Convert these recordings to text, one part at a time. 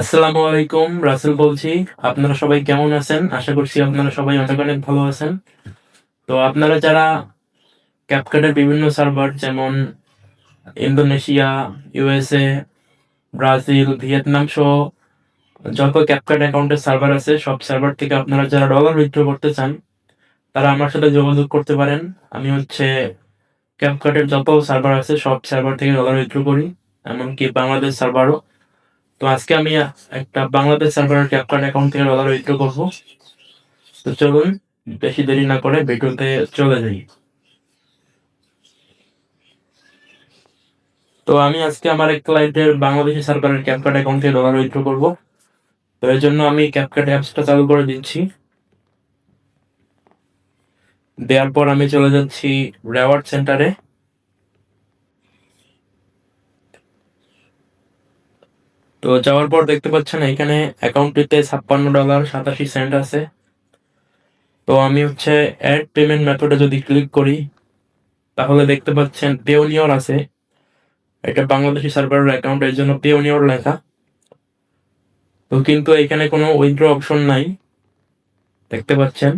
আসসালামু আলাইকুম, রাসেল বলছি। আপনারা সবাই কেমন আছেন? আশা করছি আপনারা সবাই অনেক অনেক ভালো আছেন। তো আপনারা যারা ক্যাপকাটের বিভিন্ন সার্ভার যেমন ইন্দোনেশিয়া, ইউএসএ, ব্রাজিল, ভিয়েতনাম সহ যত ক্যাপকাট অ্যাকাউন্টের সার্ভার আছে সব সার্ভার থেকে আপনারা যারা ডলার উইথড্র করতে চান তারা আমার সাথে যোগাযোগ করতে পারেন। আমি ক্যাপকাটের যত সার্ভার আছে সব সার্ভার থেকে ডলার উইথড্র করি, এমনকি বাংলাদেশ সার্ভারও। তো আজকে আমি একটা বাংলাদেশ সার্ভারের ক্যাপকাট অ্যাকাউন্ট থেকে ডলার উইথড্র করবো। তো চলুন বেশি দেরি না করে ভিডিওতে চলে যাই। তো আমি আজকে আমার এক ক্লায়েন্টের বাংলাদেশি সার্ভারের ক্যাপকাট অ্যাকাউন্ট থেকে ডলার উইথড্র করবো। তো এর জন্য আমি ক্যাপকাট অ্যাপসটা চালু করে দিচ্ছি। দেওয়ার পর আমি চলে যাচ্ছি রেওয়ার্ড সেন্টারে। তো যাওয়ার পর দেখতে পাচ্ছেন এখানে অ্যাকাউন্টটিতে $56.87 আছে। তো আমি অ্যাড পেমেন্ট মেথডে যদি ক্লিক করি তাহলে দেখতে পাচ্ছেন পেওনিয়র আছে। এটা বাংলাদেশি সার্ভারের অ্যাকাউন্ট, এর জন্য পেওনিয়র লেখা। তো কিন্তু এখানে কোনো উইথড্র অপশন নাই, দেখতে পাচ্ছেন।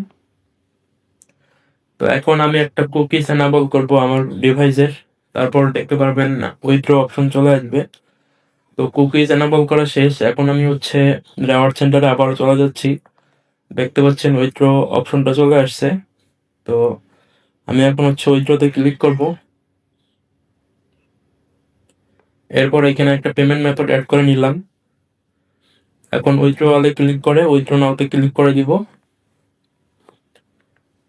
তো এখন আমি একটা কুকিজ এনাবল করব আমার ডিভাইসের, তারপর দেখতে পারবেন উইথড্র অপশন চলে আসবে। তো কুকিজ এনাবল করা শেষ। এখন আমি রেওয়ার্ড সেন্টারে আবার চলে যাচ্ছি। দেখতে পাচ্ছেন উইথড্র অপশনটা চলে আসছে। তো আমি এখন উইথড্রতে ক্লিক করব। এরপর এখানে একটা পেমেন্ট মেথড অ্যাড করে নিলাম। এখন উইথড্র ওয়ালে ক্লিক করে উইথড্র নাওতে ক্লিক করে দিব।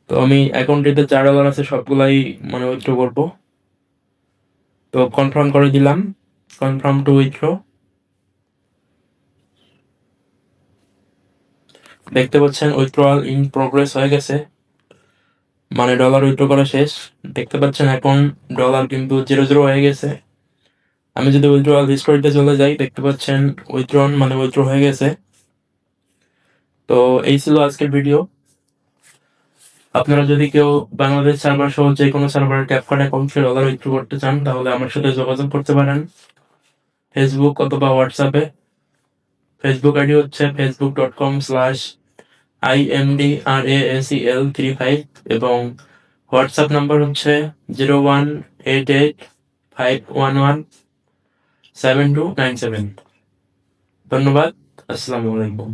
তো আমি অ্যাকাউন্টটিতে $4 আছে সবগুলাই উইথড্র করব। তো কনফার্ম করে দিলাম, কনফার্ম টু উইথড্র। দেখতে পাচ্ছেন উইথড্রয়াল ইন প্রোগ্রেস হয়ে গেছে, মানে ডলার উইথড্র করা শেষ। দেখতে পাচ্ছেন এখন ডলার কিন্তু 0 হয়ে গেছে। আমি যদি উইথড্রয়াল হিস্টোরিতে চলে যাই দেখতে পাচ্ছেন উইথড্রন মানে উইথড্র হয়ে গেছে। তো এই ছিল আজকের ভিডিও। আপনারা যদি কেউ বাংলাদেশ সার্ভার সহ যে কোনো সার্ভারের ক্যাপকাট অ্যাকাউন্টে ডলার উইথড্র করতে চান তাহলে আমার সাথে যোগাযোগ করতে পারেন ফেসবুক অথবা হোয়াটসঅ্যাপে। ফেসবুক আইডি facebook.com/IMDRASEL35 এবং হোয়াটসঅ্যাপ নাম্বার 0188511729 ধন্যবাদ। আসসালামু আলাইকুম।